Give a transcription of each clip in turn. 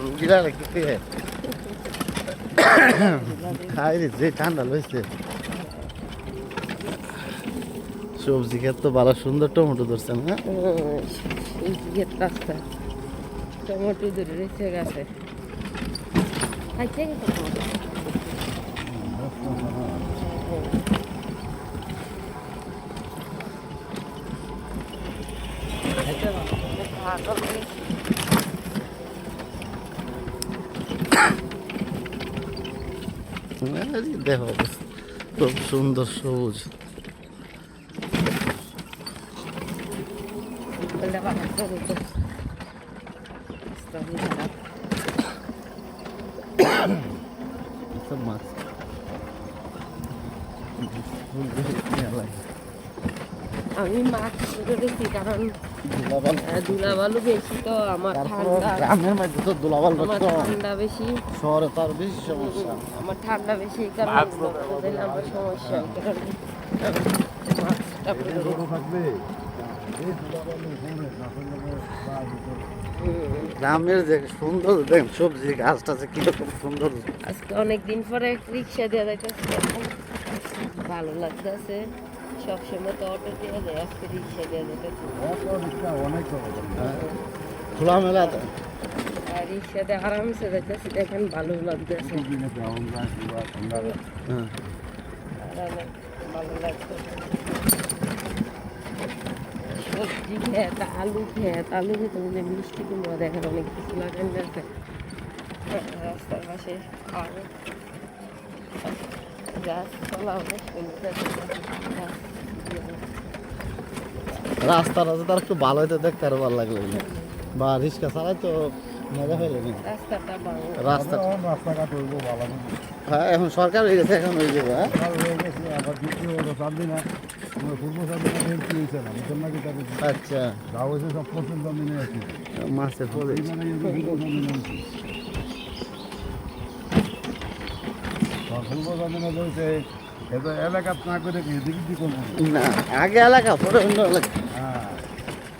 রুগীরা রাখতে খাই রে, যে ঠান্ডা লইছে। সবজি ক্ষেত তো ভালো সুন্দর টমেটো ধরছেন। হ্যাঁ, রাস্তা টমেটো ধরে রয়েছে গাছে। দেখো খুব সুন্দর সবুজ। মাছ আমি মাছ ধরেছি কারণ ধুলাবালু বেশি, তো আমার ঠান্ডা, গ্রামের মধ্যে তো দুলাবাল আমার ঠান্ডা বেশি, শহরে তো আর বেশি সমস্যা। আমার ঠান্ডা বেশি, এই কারণে আমার সমস্যা, এই কারণে মাছটা থাকবে। গ্রামের যে সুন্দর দেখেন সবজি গাছটা যে কিরকম সুন্দর। আজকে অনেকদিন পরে রিক্সা দেওয়া যাইতেছে, ভালো লাগতেছে। সবসময় তো অটো দেওয়া যায়, আজকে রিক্সা দেওয়া যাইতেছে। খোলামেলা আর রিক্সাতে আরামসে যাইতেছি, দেখেন ভালো লাগতেছে, আরামে ভালো লাগতেছে। সবজি খেত, আলু খেত, আলু খেতে মানে মিষ্টি কুমড়া, দেখেন অনেক কিছু লাগানো আছে রাস্তার পাশে। আর গাছপালা অনেক সুন্দর, রাস্তাটা তার একটু ভালো হইতে দেখতে আরো ভালো লাগলো, বা রিক্সা চালাই তো মজা হইলো না। রাস্তাটা ভালো, রাস্তাঘাট হইব ভালো। হ্যাঁ, এখন সরকার হয়ে গেছে, এখন হয়ে যাবে। আচ্ছা, মাছের পরে এলাকা না করে না, আগে এলাকা পরে অন্য এলাকা। হ্যাঁ,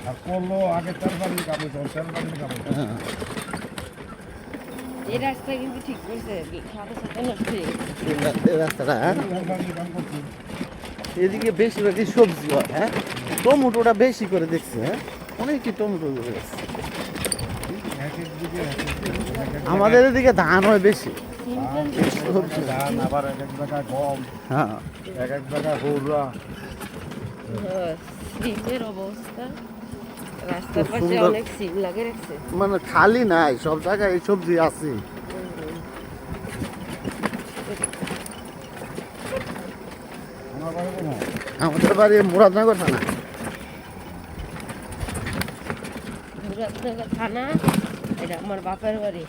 আর করলো আগে তেলবাড়ির কাপড়, তেলবাড়ির কাপড়। এই রাস্তা কিন্তু ঠিক করছে, রাস্তাটা এদিকে বেশিরভাগই সবজি হয়। হ্যাঁ, টমেটোটা বেশি করে দেখছি। হ্যাঁ, অনেকই টমেটো গেছে। আমাদের এদিকে ধান হয় বেশি, ধান, আবার এক এক জায়গায় গম, হ্যাঁ, এক এক জায়গায় হৌরা। সিমের অবস্থা, রাস্তার পাশে অনেক সিম লাগে রাখছে, মানে খালি নাই, সব জায়গায় এই সবজি আছে। আমাদের বাড়ি মুরাদনগর থানা। মুরাদনগর থানা, এটা আমার বাপের বাড়ি।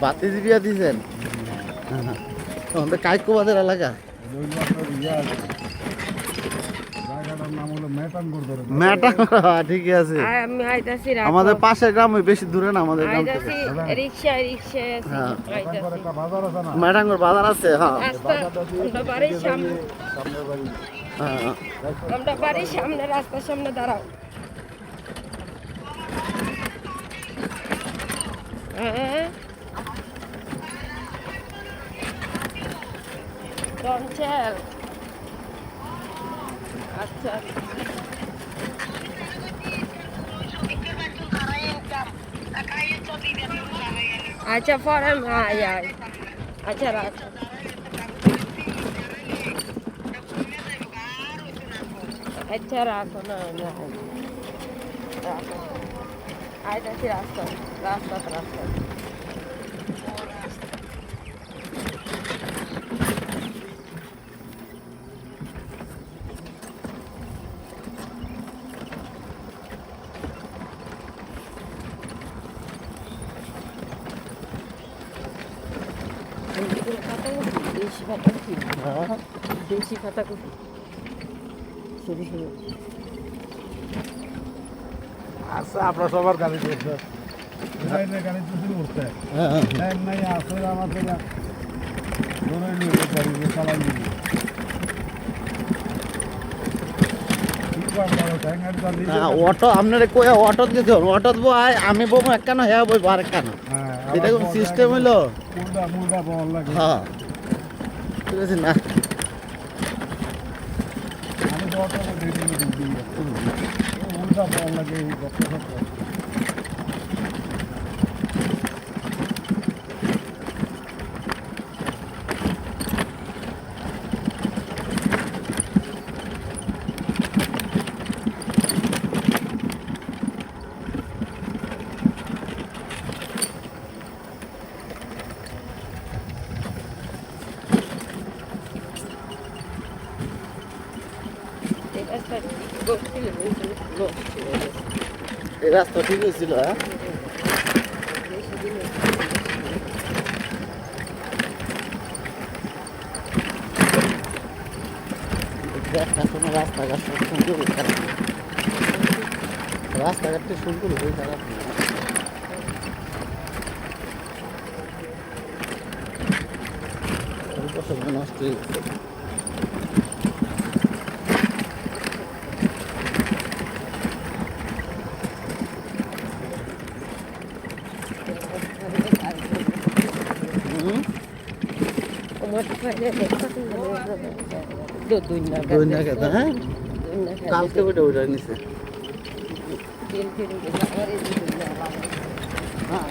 বাতিজি বিয়া দিয়েছেন? আমাদের কাইকোবাদের এলাকা। ঠিকই আছে, আমাদের পাশের গ্রাম, বেশি দূরে না আমাদের গ্রাম থেকে। ম্যাটাঙ্গর বাজার আছে। হ্যাঁ, আমরা বাড়ির সামনে, রাস্তার সামনে দাঁড়াও। আচ্ছা, আচ্ছা পরে আচ্ছা রাখ। আচ্ছা রাখো না, রাখো। আইতাছি রাস্তা, রাস্তা রাস্তা। দেশি পাতাকপি সরু সরু। আচ্ছা, আপনার সবার গাড়ি চলছে, গাড়ি চলছিল উঠতে নাই আসলে আমার ধরে নিয়ে গাড়ি চালাই নিয়ে কম বড় ট্যাঙ্গার জালি না অটো আপনারা কই অটোত গেছ অটোত বই আমি বমু একখানা হ্যাঁ বই আর একখানা হ্যাঁ এটা কোন সিস্টেম হইলো মুন্ডা মুন্ডা বল লাগে হ্যাঁ ঠিক আছে না আমি তো অটো করে দিই মুন্ডা বল লাগে এই গপ্প গপ্প এই রাস্তা করছিল লোক ছিল এই রাস্তা ঠিক হয়েছিল হ্যাঁ বেশি দিন কোনো রাস্তাঘাট সব সুন্দর খারাপ রাস্তাঘাটটা সুন্দর হয়ে খারাপ না। সব নষ্ট হয়ে গেছে হুম দৈন্য খেতে হ্যাঁ কালকে ওইটা ওইটা নিছে হ্যাঁ